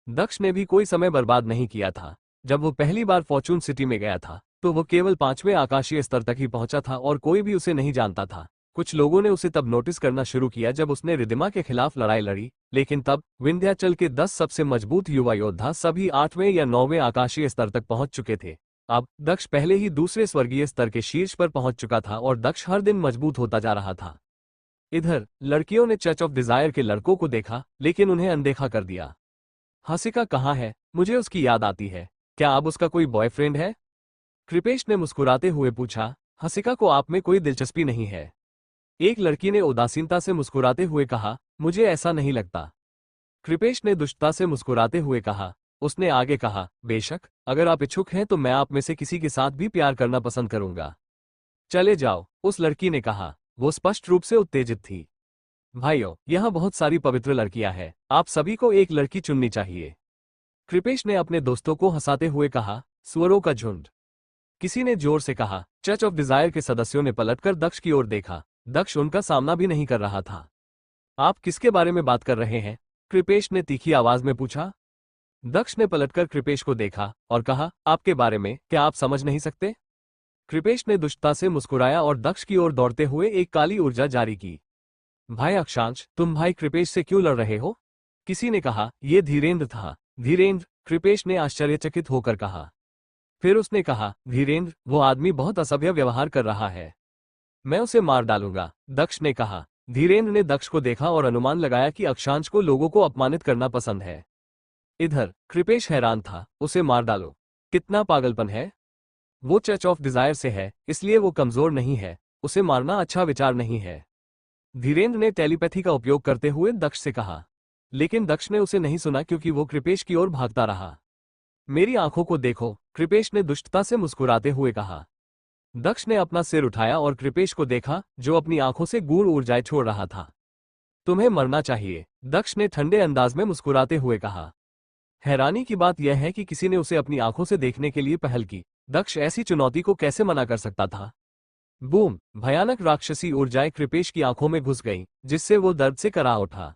दक्ष ने भी कोई समय बर्बाद नहीं किया था। जब वो पहली बार फॉर्चून सिटी में गया था तो वो केवल 5वें आकाशीय स्तर तक ही पहुंचा था और कोई भी उसे नहीं जानता था। कुछ लोगों ने उसे तब नोटिस करना शुरू किया जब उसने रिद्धिमा के खिलाफ लड़ाई लड़ी, लेकिन तब विंध्याचल के 10 सबसे मजबूत युवा योद्धा सभी 8वें या 9वें आकाशीय स्तर तक पहुंच चुके थे। अब दक्ष पहले ही दूसरे स्वर्गीय स्तर के शीर्ष पर पहुंच चुका था और दक्ष हर दिन मजबूत होता जा रहा था। इधर लड़कियों ने चर्च ऑफ डिजायर के लड़कों को देखा, लेकिन उन्हें अनदेखा कर दिया। हसिका कहाँ है? मुझे उसकी याद आती है। क्या अब उसका कोई बॉयफ्रेंड है? कृपेश ने मुस्कुराते हुए पूछा। हसिका को आप में कोई दिलचस्पी नहीं है? एक लड़की ने उदासीनता से मुस्कुराते हुए कहा। मुझे ऐसा नहीं लगता। कृपेश ने दुष्टता से मुस्कुराते हुए कहा। उसने आगे कहा, बेशक, अगर आप इच्छुक हैं तो मैं आप में से किसी के साथ भी प्यार करना पसंद करूंगा। चले जाओ, उस लड़की ने कहा। वो स्पष्ट रूप से उत्तेजित थी। भाइयों, यहाँ बहुत सारी पवित्र लड़कियां हैं, आप सभी को एक लड़की चुननी चाहिए। कृपेश ने अपने दोस्तों को हंसाते हुए कहा। सुअरों का झुंड, किसी ने जोर से कहा। चर्च ऑफ डिजायर के सदस्यों ने पलटकर दक्ष की ओर देखा। दक्ष उनका सामना भी नहीं कर रहा था। आप किसके बारे में बात कर रहे हैं? कृपेश ने तीखी आवाज में पूछा। दक्ष ने पलटकर कृपेश को देखा और कहा, आपके बारे में, क्या आप समझ नहीं सकते? कृपेश ने दुष्टता से मुस्कुराया और दक्ष की ओर दौड़ते हुए एक काली ऊर्जा जारी की। भाई अक्षांश, तुम भाई कृपेश से क्यों लड़ रहे हो? किसी ने कहा। यह धीरेन्द्र था। धीरेन्द्र? कृपेश ने आश्चर्यचकित होकर कहा। फिर उसने कहा, धीरेन्द्र, वो आदमी बहुत असभ्य व्यवहार कर रहा है। मैं उसे मार डालूंगा, दक्ष ने कहा। धीरेन्द्र ने दक्ष को देखा और अनुमान लगाया कि अक्षांश को लोगों को अपमानित करना पसंद है। इधर कृपेश हैरान था। उसे मार डालो? कितना पागलपन है! वो चर्च ऑफ डिजायर से है, इसलिए वो कमजोर नहीं है। उसे मारना अच्छा विचार नहीं है। धीरेन्द्र ने टेलीपैथी का उपयोग करते हुए दक्ष से कहा, लेकिन दक्ष ने उसे नहीं सुना क्योंकि वो कृपेश की ओर भागता रहा। मेरी आंखों को देखो, कृपेश ने दुष्टता से मुस्कुराते हुए कहा। दक्ष ने अपना सिर उठाया और कृपेश को देखा, जो अपनी आंखों से गूढ़ ऊर्जाएं छोड़ रहा था। तुम्हें मरना चाहिए, दक्ष ने ठंडे अंदाज में मुस्कुराते हुए कहा। हैरानी की बात यह है कि किसी ने उसे अपनी आंखों से देखने के लिए पहल की। दक्ष ऐसी चुनौती को कैसे मना कर सकता था? बूम! भयानक राक्षसी ऊर्जाएं कृपेश की आंखों में घुस गईं, जिससे वो दर्द से करा उठा।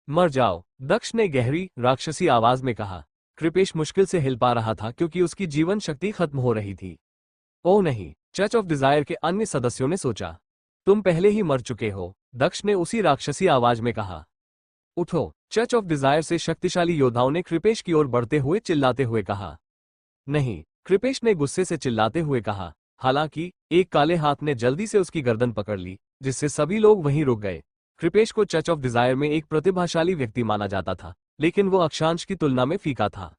मर जाओ, दक्ष ने गहरी राक्षसी आवाज में कहा। कृपेश मुश्किल से हिल पा रहा था क्योंकि उसकी जीवन शक्ति खत्म हो रही थी। ओह नहीं, चर्च ऑफ डिजायर के अन्य सदस्यों ने सोचा। तुम पहले ही मर चुके हो, दक्ष ने उसी राक्षसी आवाज में कहा। उठो, चर्च ऑफ डिजायर से शक्तिशाली योद्धाओं ने कृपेश की ओर बढ़ते हुए चिल्लाते हुए कहा। नहीं, कृपेश ने गुस्से से चिल्लाते हुए कहा। हालांकि एक काले हाथ ने जल्दी से उसकी गर्दन पकड़ ली, जिससे सभी लोग वहीं रुक गए। कृपेश को चर्च ऑफ डिजायर में एक प्रतिभाशाली व्यक्ति माना जाता था, लेकिन वो अक्षांश की तुलना में फीका था।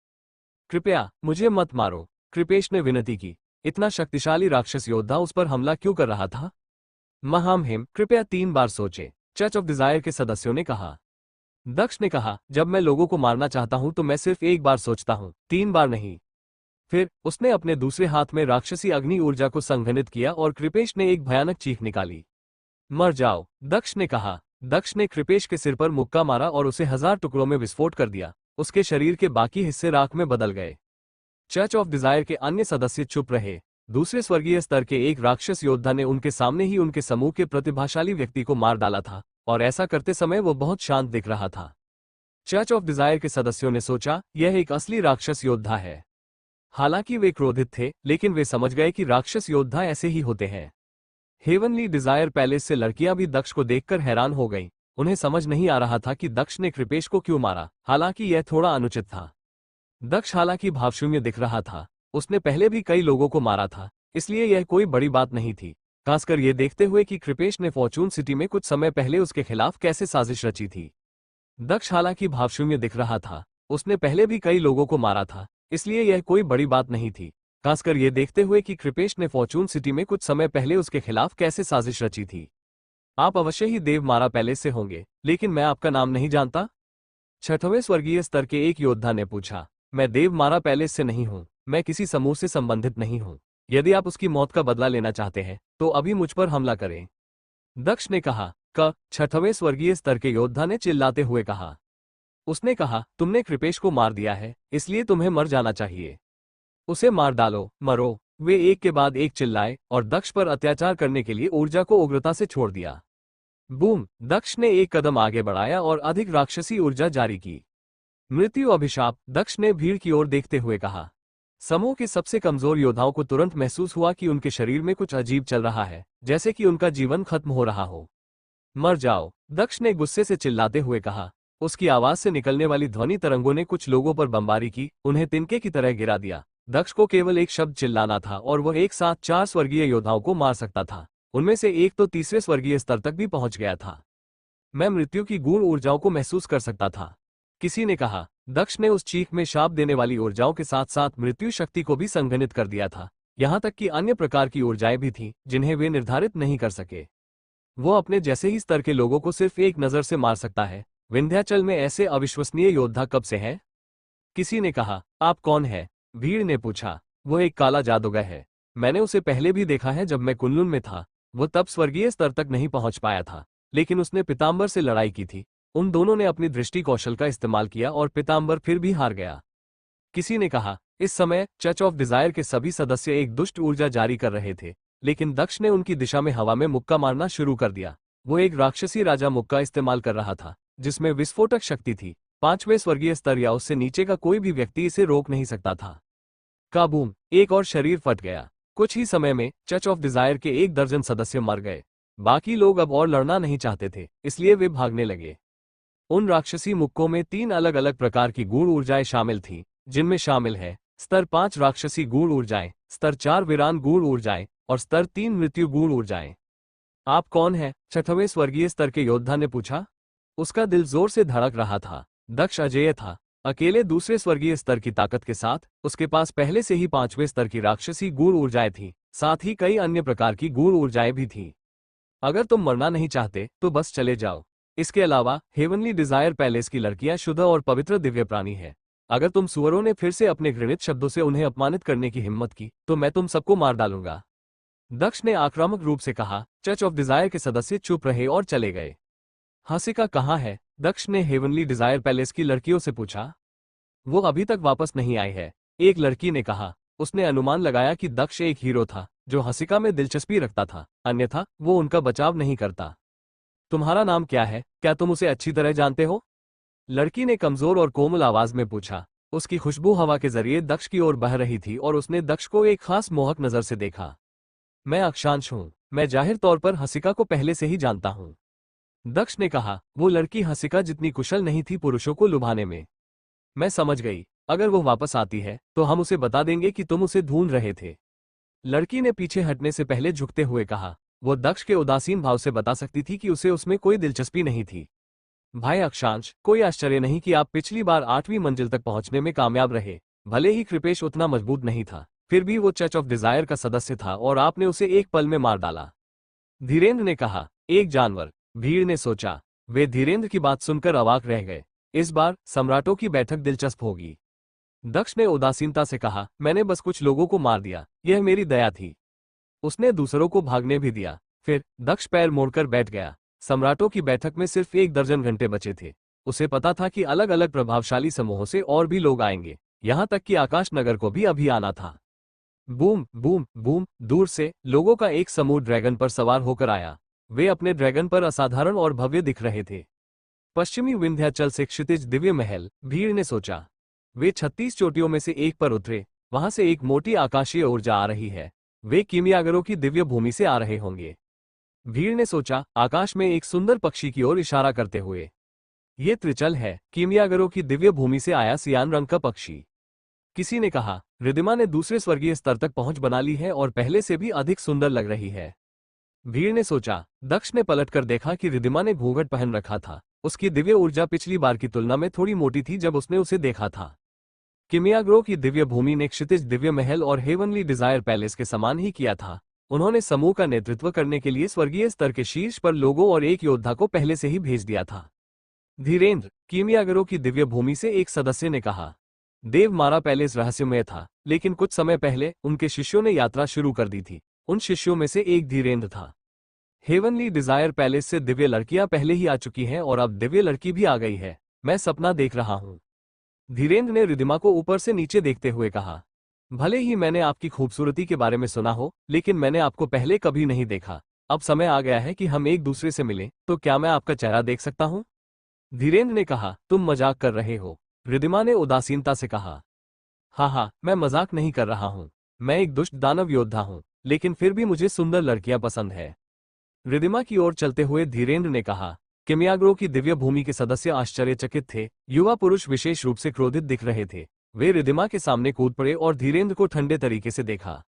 कृपया मुझे मत मारो, कृपेश ने विनती की। इतना शक्तिशाली राक्षस योद्धा उस पर हमला क्यों कर रहा था? महामहिम, कृपया 3 बार सोचे, चर्च ऑफ डिजायर के सदस्यों ने कहा। दक्ष ने कहा, जब मैं लोगों को मारना चाहता हूं तो मैं सिर्फ 1 बार सोचता हूं, 3 बार नहीं। फिर उसने अपने दूसरे हाथ में राक्षसी अग्नि ऊर्जा को संघनित किया और कृपेश ने एक भयानक चीख निकाली। मर जाओ, दक्ष ने कहा। दक्ष ने कृपेश के सिर पर मुक्का मारा और उसे 1000 टुकड़ों में विस्फोट कर दिया। उसके शरीर के बाकी हिस्से राख में बदल गए। चर्च ऑफ डिजायर के अन्य सदस्य चुप रहे। दूसरे स्वर्गीय स्तर के एक राक्षस योद्धा ने उनके सामने ही उनके समूह के प्रतिभाशाली व्यक्ति को मार डाला था, और ऐसा करते समय वो बहुत शांत दिख रहा था। चर्च ऑफ डिजायर के सदस्यों ने सोचा, यह एक असली राक्षस योद्धा है। हालांकि वे क्रोधित थे, लेकिन वे समझ गए कि राक्षस योद्धा ऐसे ही होते हैं। हेवनली डिजायर पैलेस से लड़कियां भी दक्ष को देखकर हैरान हो गईं। उन्हें समझ नहीं आ रहा था कि दक्ष ने कृपेश को क्यों मारा, हालांकि यह थोड़ा अनुचित था। दक्ष हालांकि भावशून्य दिख रहा था, उसने पहले भी कई लोगों को मारा था, इसलिए यह कोई बड़ी बात नहीं थी, खासकर यह देखते हुए कि कृपेश ने फॉर्चून सिटी में कुछ समय पहले उसके खिलाफ कैसे साजिश रची थी। दक्ष हालांकि भावशून्य दिख रहा था, उसने पहले भी कई लोगों को मारा था, इसलिए यह कोई बड़ी बात नहीं थी, खासकर यह देखते हुए कि कृपेश ने फॉर्चून सिटी में कुछ समय पहले उसके खिलाफ कैसे साजिश रची थी। आप अवश्य ही देवमारा पैलेस से होंगे, लेकिन मैं आपका नाम नहीं जानता? छठवें स्वर्गीय स्तर के एक योद्धा ने पूछा। मैं देवमारा पैलेस से नहीं हूं, मैं किसी समूह से संबंधित नहीं हूं। यदि आप उसकी मौत का बदला लेना चाहते हैं तो अभी मुझ पर हमला करें। दक्ष ने कहा। छठवें स्वर्गीय स्तर के योद्धा ने चिल्लाते हुए कहा। उसने कहा, तुमने कृपेश को मार दिया है, इसलिए तुम्हें मर जाना चाहिए। उसे मार डालो, मरो। वे एक के बाद एक चिल्लाए और दक्ष पर अत्याचार करने के लिए ऊर्जा को उग्रता से छोड़ दिया। बूम! दक्ष ने एक कदम आगे बढ़ाया और अधिक राक्षसी ऊर्जा जारी की। मृत्यु अभिशाप! दक्ष ने भीड़ की ओर देखते हुए कहा। समूह के सबसे कमजोर योद्धाओं को तुरंत महसूस हुआ कि उनके शरीर में कुछ अजीब चल रहा है, जैसे कि उनका जीवन खत्म हो रहा हो। मर जाओ! दक्ष ने गुस्से से चिल्लाते हुए कहा। उसकी आवाज से निकलने वाली ध्वनि तरंगों ने कुछ लोगों पर बमबारी की, उन्हें तिनके की तरह गिरा दिया। दक्ष को केवल एक शब्द चिल्लाना था और वह एक साथ 4 स्वर्गीय योद्धाओं को मार सकता था। उनमें से एक तो तीसरे स्वर्गीय स्तर तक भी पहुंच गया था। मैं मृत्यु की गूढ़ ऊर्जाओं को महसूस कर सकता था, किसी ने कहा। दक्ष ने उस चीख में शाप देने वाली ऊर्जाओं के साथ साथ मृत्यु शक्ति को भी संघनित कर दिया था, यहां तक कि अन्य प्रकार की ऊर्जाएं भी थीं जिन्हें वे निर्धारित नहीं कर सके। वो अपने जैसे ही स्तर के लोगों को सिर्फ एक नजर से मार सकता है। विंध्याचल में ऐसे अविश्वसनीय योद्धा कब से हैं? किसी ने कहा। आप कौन है? भीड़ ने पूछा। वो एक काला जादूगर है। मैंने उसे पहले भी देखा है जब मैं कुनलुन में था। वो तब स्वर्गीय स्तर तक नहीं पहुंच पाया था, लेकिन उसने पीताम्बर से लड़ाई की थी। उन दोनों ने अपनी दृष्टि कौशल का इस्तेमाल किया और पीताम्बर फिर भी हार गया। किसी ने कहा। इस समय चर्च ऑफ डिजायर के सभी सदस्य एक दुष्ट ऊर्जा जारी कर रहे थे, लेकिन दक्ष ने उनकी दिशा में हवा में मुक्का मारना शुरू कर दिया। वो एक राक्षसी राजा मुक्का इस्तेमाल कर रहा था, जिसमें विस्फोटक शक्ति थी। 5वें स्वर्गीय स्तर या उससे नीचे का कोई भी व्यक्ति इसे रोक नहीं सकता था। काबूम! एक और शरीर फट गया। कुछ ही समय में चर्च ऑफ डिजायर के 1 दर्जन सदस्य मर गए। बाकी लोग अब और लड़ना नहीं चाहते थे, इसलिए वे भागने लगे। उन राक्षसी मुक्कों में 3 अलग अलग प्रकार की गूढ़ ऊर्जाएं शामिल थीं, जिनमें शामिल है स्तर 5 राक्षसी गूढ़ ऊर्जाएं, स्तर 4 वीरान गूढ़ ऊर्जाएं और स्तर 3 मृत्यु गूढ़ ऊर्जाएं। आप कौन हैं? छठवें स्वर्गीय स्तर के योद्धा ने पूछा। उसका दिल जोर से धड़क रहा था। दक्ष अजेय था, अकेले दूसरे स्वर्गीय स्तर की ताकत के साथ। उसके पास पहले से ही 5वें स्तर की राक्षसी गूढ़ ऊर्जाएं थीं, साथ ही कई अन्य प्रकार की गूढ़ ऊर्जाएं भी थीं। अगर तुम मरना नहीं चाहते तो बस चले जाओ। इसके अलावा हेवनली डिजायर पैलेस की लड़कियां शुद्ध और पवित्र दिव्य प्राणी है। अगर तुम सुअरों ने फिर से अपने घृणित शब्दों से उन्हें अपमानित करने की हिम्मत की तो मैं तुम सबको मार डालूंगा। दक्ष ने आक्रामक रूप से कहा। चर्च ऑफ डिजायर के सदस्य चुप रहे और चले गए। हसिका कहाँ है? दक्ष ने हेवनली डिजायर पैलेस की लड़कियों से पूछा। वो अभी तक वापस नहीं आई है, एक लड़की ने कहा। उसने अनुमान लगाया कि दक्ष एक हीरो था जो हसिका में दिलचस्पी रखता था, अन्यथा वो उनका बचाव नहीं करता। तुम्हारा नाम क्या है? क्या तुम उसे अच्छी तरह जानते हो? लड़की ने कमजोर और कोमल आवाज में पूछा। उसकी खुशबू हवा के जरिए दक्ष की ओर बह रही थी और उसने दक्ष को एक खास मोहक नजर से देखा। मैं अक्षांश हूं। मैं जाहिर तौर पर हसिका को पहले से ही जानता हूं। दक्ष ने कहा। वो लड़की हसिका जितनी कुशल नहीं थी पुरुषों को लुभाने में। मैं समझ गई। अगर वो वापस आती है तो हम उसे बता देंगे कि तुम उसे ढूंढ रहे थे। लड़की ने पीछे हटने से पहले झुकते हुए कहा। वो दक्ष के उदासीन भाव से बता सकती थी कि उसे उसमें कोई दिलचस्पी नहीं थी। भाई अक्षांश, कोई आश्चर्य नहीं कि आप पिछली बार 8वीं मंजिल तक पहुंचने में कामयाब रहे। भले ही कृपेश उतना मजबूत नहीं था, फिर भी वो चर्च ऑफ डिजायर का सदस्य था और आपने उसे एक पल में मार डाला। धीरेन्द्र ने कहा। एक जानवर, भीड़ ने सोचा। वे धीरेन्द्र की बात सुनकर अवाक रह गए। इस बार सम्राटों की बैठक दिलचस्प होगी। दक्ष ने उदासीनता से कहा। मैंने बस कुछ लोगों को मार दिया, यह मेरी दया थी। उसने दूसरों को भागने भी दिया। फिर दक्ष पैर मोड़कर बैठ गया। सम्राटों की बैठक में सिर्फ 1 दर्जन घंटे बचे थे। उसे पता था कि अलग अलग प्रभावशाली समूहों से और भी लोग आएंगे, यहां तक कि आकाश नगर को भी अभी आना था। Boom boom boom! दूर से लोगों का एक समूह ड्रैगन पर सवार होकर आया। वे अपने ड्रैगन पर असाधारण और भव्य दिख रहे थे। पश्चिमी विंध्याचल से क्षितिज दिव्य महल, भीड़ ने सोचा। वे 36 चोटियों में से एक पर उतरे, वहां से एक मोटी आकाशीय ऊर्जा आ रही है। वे कीमियागरों की दिव्य भूमि से आ रहे होंगे। भीड़ ने सोचा, आकाश में एक सुंदर पक्षी की ओर इशारा करते हुए। ये त्रिचल है, कीमियागरों की दिव्य भूमि से आया सियान रंग का पक्षी। किसी ने कहा, रिद्धिमा ने दूसरे स्वर्गीय स्तर तक पहुंच बना ली है और पहले से भी अधिक सुंदर लग रही है। भीड़ ने सोचा। दक्ष ने पलटकर देखा कि रिद्धिमा ने घूंघट पहन रखा था। उसकी दिव्य ऊर्जा पिछली बार की तुलना में थोड़ी मोटी थी जब उसने उसे देखा था। कीमियाग्रो की दिव्य भूमि ने क्षितिज दिव्य महल और हेवनली डिजायर पैलेस के समान ही किया था। उन्होंने समूह का नेतृत्व करने के लिए स्वर्गीय स्तर के शीर्ष पर लोगों और एक योद्धा को पहले से ही भेज दिया था। धीरेन्द्र, कीमियागरों की दिव्य भूमि से एक सदस्य ने कहा। देवमारा पैलेस रहस्यमय था, लेकिन कुछ समय पहले उनके शिष्यों ने यात्रा शुरू कर दी थी। उन शिष्यों में से एक धीरेन्द्र था। हेवनली डिजायर पैलेस से दिव्य लड़कियां पहले ही आ चुकी हैं और अब दिव्य लड़की भी आ गई है। मैं सपना देख रहा हूं। धीरेन्द्र ने रिद्धिमा को ऊपर से नीचे देखते हुए कहा। भले ही मैंने आपकी खूबसूरती के बारे में सुना हो, लेकिन मैंने आपको पहले कभी नहीं देखा। अब समय आ गया है कि हम एक दूसरे से मिलें, तो क्या मैं आपका चेहरा देख सकता हूं? धीरेन्द्र ने कहा। तुम मजाक कर रहे हो? रिद्धिमा ने उदासीनता से कहा। हाँ, मैं मजाक नहीं कर रहा हूं। मैं एक दुष्ट दानव योद्धा हूं, लेकिन फिर भी मुझे सुंदर लड़कियां पसंद है। रिद्धिमा की ओर चलते हुए धीरेन्द्र ने कहा। कीमियाग्रो की दिव्य भूमि के सदस्य आश्चर्यचकित थे। युवा पुरुष विशेष रूप से क्रोधित दिख रहे थे। वे रिद्धिमा के सामने कूद पड़े और धीरेन्द्र को ठंडे तरीके से देखा।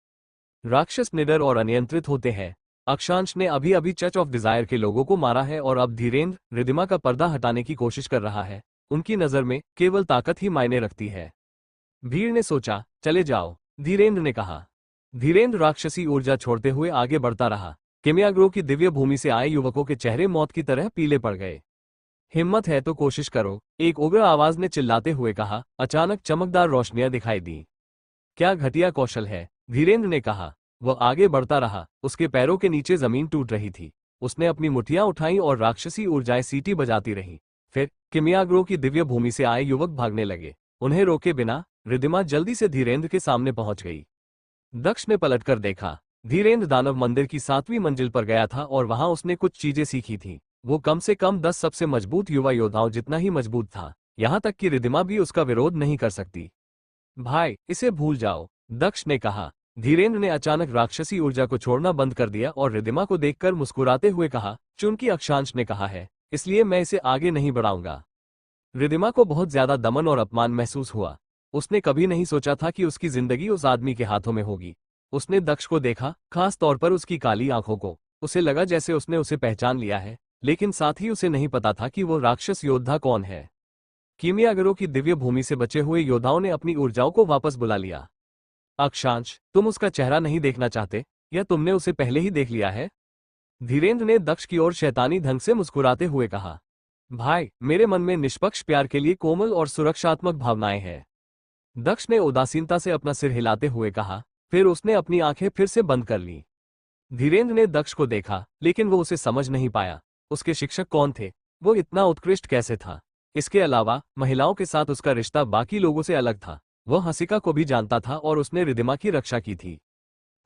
राक्षस निडर और अनियंत्रित होते हैं। अक्षांश ने अभी अभी चर्च ऑफ डिजायर के लोगों को मारा है और अब धीरेन्द्र रिद्धिमा का पर्दा हटाने की कोशिश कर रहा है। उनकी नजर में केवल ताकत ही मायने रखती है। भीड़ ने सोचा, चले जाओ, धीरेन्द्र ने कहा। धीरेन्द्र राक्षसी ऊर्जा छोड़ते हुए आगे बढ़ता रहा। कीमियाग्रो की दिव्य भूमि से आए युवकों के चेहरे मौत की तरह पीले पड़ गए। हिम्मत है तो कोशिश करो, एक उग्र आवाज ने चिल्लाते हुए कहा। अचानक चमकदार रोशनियां दिखाई दी। क्या घटिया कौशल है, धीरेन्द्र ने कहा। वह आगे बढ़ता रहा। उसके पैरों के नीचे जमीन टूट रही थी। उसने अपनी मुठ्ठियां उठाई और राक्षसी ऊर्जाएं सीटी बजाती रही। फिर कीमियाग्रो की दिव्य भूमि से आए युवक भागने लगे। उन्हें रोके बिना रिद्धिमा जल्दी से धीरेन्द्र के सामने पहुंच गई। दक्ष ने पलटकर देखा। धीरेन्द्र दानव मंदिर की 7वीं मंजिल पर गया था और वहां उसने कुछ चीजें सीखी थी। वो कम से कम 10 सबसे मजबूत युवा योद्धाओं जितना ही मजबूत था। यहां तक कि रिद्धिमा भी उसका विरोध नहीं कर सकती। भाई, इसे भूल जाओ, दक्ष ने कहा। धीरेन्द्र ने अचानक राक्षसी ऊर्जा को छोड़ना बंद कर दिया और रिद्धिमा को देखकर मुस्कुराते हुए कहा। चूंकि अक्षांश ने कहा है, इसलिए मैं इसे आगे नहीं बढ़ाऊंगा। रिद्धिमा को बहुत ज्यादा दमन और अपमान महसूस हुआ। उसने कभी नहीं सोचा था कि उसकी जिंदगी उस आदमी के हाथों में होगी। उसने दक्ष को देखा, खास तौर पर उसकी काली आंखों को। उसे लगा जैसे उसने उसे पहचान लिया है, लेकिन साथ ही उसे नहीं पता था कि वो राक्षस योद्धा कौन है। कीमियागरों की दिव्य भूमि से बचे हुए योद्धाओं ने अपनी ऊर्जाओं को वापस बुला लिया। अक्षांश, तुम उसका चेहरा नहीं देखना चाहते, या तुमने उसे पहले ही देख लिया है? धीरेन्द्र ने दक्ष की ओर शैतानी ढंग से मुस्कुराते हुए कहा। भाई, मेरे मन में निष्पक्ष प्यार के लिए कोमल और सुरक्षात्मक भावनाएं हैं। दक्ष ने उदासीनता से अपना सिर हिलाते हुए कहा। फिर उसने अपनी आंखें फिर से बंद कर ली। धीरेन्द्र ने दक्ष को देखा, लेकिन वो उसे समझ नहीं पाया। उसके शिक्षक कौन थे? वो इतना उत्कृष्ट कैसे था? इसके अलावा महिलाओं के साथ उसका रिश्ता बाकी लोगों से अलग था। वह हसिका को भी जानता था और उसने रिद्धिमा की रक्षा की थी।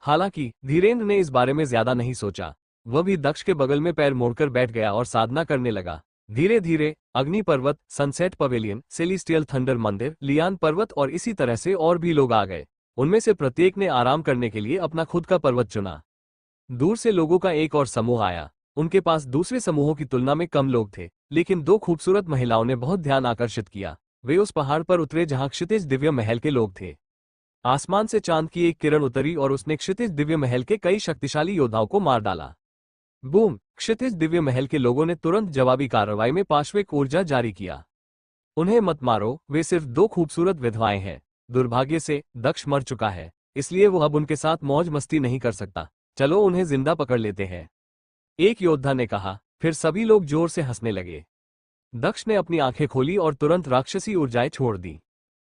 हालांकि धीरेन्द्र ने इस बारे में ज्यादा नहीं सोचा। वह भी दक्ष के बगल में पैर मोड़कर बैठ गया और साधना करने लगा। धीरे धीरे अग्नि पर्वत, सनसेट पवेलियन, सेलेस्टियल थंडर मंदिर, लियान पर्वत और इसी तरह से और भी लोग आ गए। उनमें से प्रत्येक ने आराम करने के लिए अपना खुद का पर्वत चुना। दूर से लोगों का एक और समूह आया। उनके पास दूसरे समूहों की तुलना में कम लोग थे, लेकिन 2 खूबसूरत महिलाओं ने बहुत ध्यान आकर्षित किया। वे उस पहाड़ पर उतरे जहां क्षितिज दिव्य महल के लोग थे। आसमान से चांद की एक किरण उतरी और उसने क्षितिज दिव्य महल के कई शक्तिशाली योद्धाओं को मार डाला। बूम! क्षितिज दिव्य महल के लोगों ने तुरंत जवाबी कार्रवाई में पाशविक ऊर्जा जारी किया। उन्हें मत मारो, वे सिर्फ 2 खूबसूरत विधवाएं हैं। दुर्भाग्य से दक्ष मर चुका है, इसलिए वो अब उनके साथ मौज मस्ती नहीं कर सकता। चलो उन्हें जिंदा पकड़ लेते हैं, एक योद्धा ने कहा। फिर सभी लोग जोर से हंसने लगे। दक्ष ने अपनी आंखें खोली और तुरंत राक्षसी ऊर्जाएं छोड़ दी।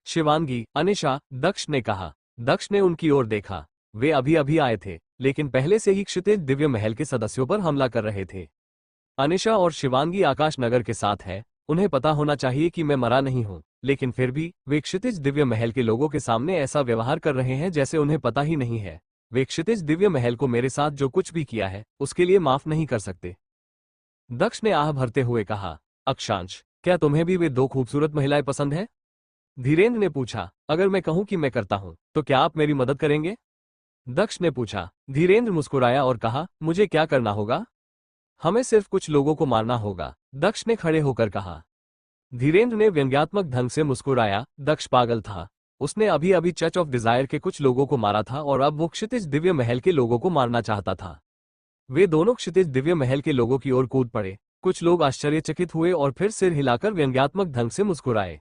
शिवांगी, अनिशा, दक्ष ने कहा। दक्ष ने उनकी ओर देखा। वे अभी अभी आए थे, लेकिन पहले से ही क्षितिज दिव्य महल के सदस्यों पर हमला कर रहे थे। अनिशा और शिवांगी आकाश नगर के साथ है। उन्हें पता होना चाहिए कि मैं मरा नहीं हूं, लेकिन फिर भी वे क्षितिज दिव्य महल के लोगों के सामने ऐसा व्यवहार कर रहे हैं जैसे उन्हें पता ही नहीं है। वे क्षितिज दिव्य महल को मेरे साथ जो कुछ भी किया है, उसके लिए माफ नहीं कर सकते। दक्ष ने आह भरते हुए कहा। अक्षांश, क्या तुम्हें भी वे दो खूबसूरत महिलाएं पसंद हैं? धीरेन्द्र ने पूछा। अगर मैं कहूं कि मैं करता हूं, तो क्या आप मेरी मदद करेंगे? दक्ष ने पूछा। धीरेन्द्र मुस्कुराया और कहा, मुझे क्या करना होगा? हमें सिर्फ कुछ लोगों को मारना होगा, दक्ष ने खड़े होकर कहा। धीरेन्द्र ने व्यंग्यात्मक ढंग से मुस्कुराया। दक्ष पागल था। उसने अभी अभी चर्च ऑफ डिजायर के कुछ लोगों को मारा था और अब वो क्षितिज दिव्य महल के लोगों को मारना चाहता था। वे दोनों क्षितिज दिव्य महल के लोगों की ओर कूद पड़े। कुछ लोग आश्चर्यचकित हुए और फिर सिर हिलाकर व्यंग्यात्मक ढंग से मुस्कुराए।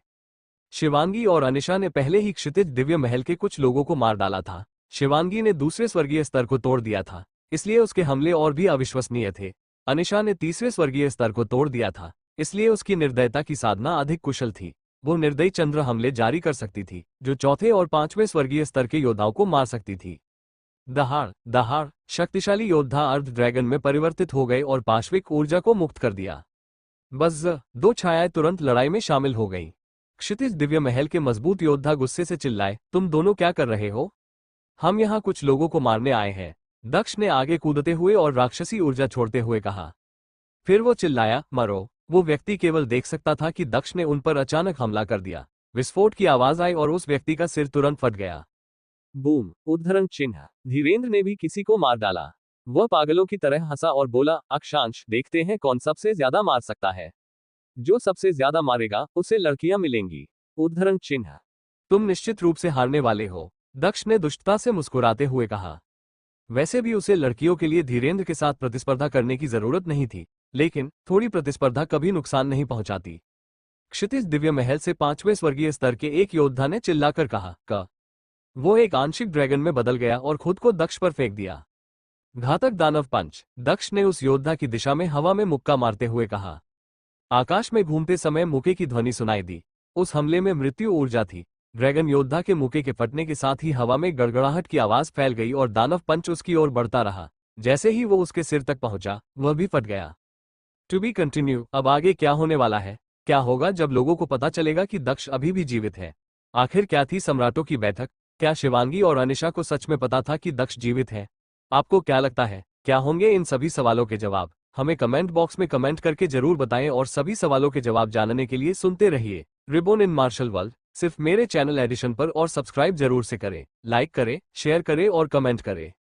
शिवांगी और अनिशा ने पहले ही क्षितिज दिव्य महल के कुछ लोगों को मार डाला था। शिवांगी ने दूसरे स्वर्गीय स्तर को तोड़ दिया था, इसलिए उसके हमले और भी अविश्वसनीय थे। अनिशा ने तीसरे स्वर्गीय स्तर को तोड़ दिया था, इसलिए उसकी निर्दयता की साधना अधिक कुशल थी। वो निर्दयी चंद्र हमले जारी कर सकती थी, जो चौथे और पांचवें स्वर्गीय स्तर के योद्धाओं को मार सकती थी। दहाड़ दहाड़, शक्तिशाली योद्धा अर्ध ड्रैगन में परिवर्तित हो गए और पाश्विक ऊर्जा को मुक्त कर दिया। बस दो छायाएं तुरंत लड़ाई में शामिल हो गईं। क्षितिज दिव्य महल के मजबूत योद्धा गुस्से से चिल्लाए, तुम दोनों क्या कर रहे हो? हम यहाँ कुछ लोगों को मारने आए हैं, दक्ष ने आगे कूदते हुए और राक्षसी ऊर्जा छोड़ते हुए कहा। फिर वो चिल्लाया, मरो। वो व्यक्ति केवल देख सकता था कि दक्ष ने उन पर अचानक हमला कर दिया। विस्फोट की आवाज आई और उस व्यक्ति का सिर तुरंत फट गया। बूम, उद्धरण चिन्ह। धीरेन्द्र ने भी किसी को मार डाला। वह पागलों की तरह हंसा और बोला, अक्षांश, देखते हैं कौन सबसे ज्यादा मार सकता है। जो सबसे ज्यादा मारेगा उसे लड़कियां मिलेंगी। उद्धरण चिन्ह। तुम निश्चित रूप से हारने वाले हो, दक्ष ने दुष्टता से मुस्कुराते हुए कहा। वैसे भी उसे लड़कियों के लिए धीरेन्द्र के साथ प्रतिस्पर्धा करने की जरूरत नहीं थी, लेकिन थोड़ी प्रतिस्पर्धा कभी नुकसान नहीं पहुंचाती। क्षितिज दिव्य महल से पांचवें स्वर्गीय स्तर के एक योद्धा ने चिल्लाकर कहा, क। वो एक आंशिक ड्रैगन में बदल गया और खुद को दक्ष पर फेंक दिया। घातक दानव पंच, दक्ष ने उस योद्धा की दिशा में हवा में मुक्का मारते हुए कहा। आकाश में घूमते समय मुक्के की ध्वनि सुनाई दी। उस हमले में मृत्यु ऊर्जा थी। ड्रैगन योद्धा के मुक्के के फटने के साथ ही हवा में गड़गड़ाहट की आवाज फैल गई और दानव पंच उसकी ओर बढ़ता रहा। जैसे ही वो उसके सिर तक पहुंचा, वह भी फट गया। To be continue. अब आगे क्या होने वाला है? क्या होगा जब लोगों को पता चलेगा कि दक्ष अभी भी जीवित है? आखिर क्या थी सम्राटों की बैठक? क्या शिवांगी और अनिशा को सच में पता था कि दक्ष जीवित है? आपको क्या लगता है, क्या होंगे इन सभी सवालों के जवाब? हमें कमेंट बॉक्स में कमेंट करके जरूर बताएं और सभी सवालों के जवाब जानने के लिए सुनते रहिए रिबॉन इन मार्शल वर्ल्ड, सिर्फ मेरे चैनल एडिशन पर। और सब्सक्राइब जरूर से करें, लाइक करें, शेयर करें और कमेंट करें।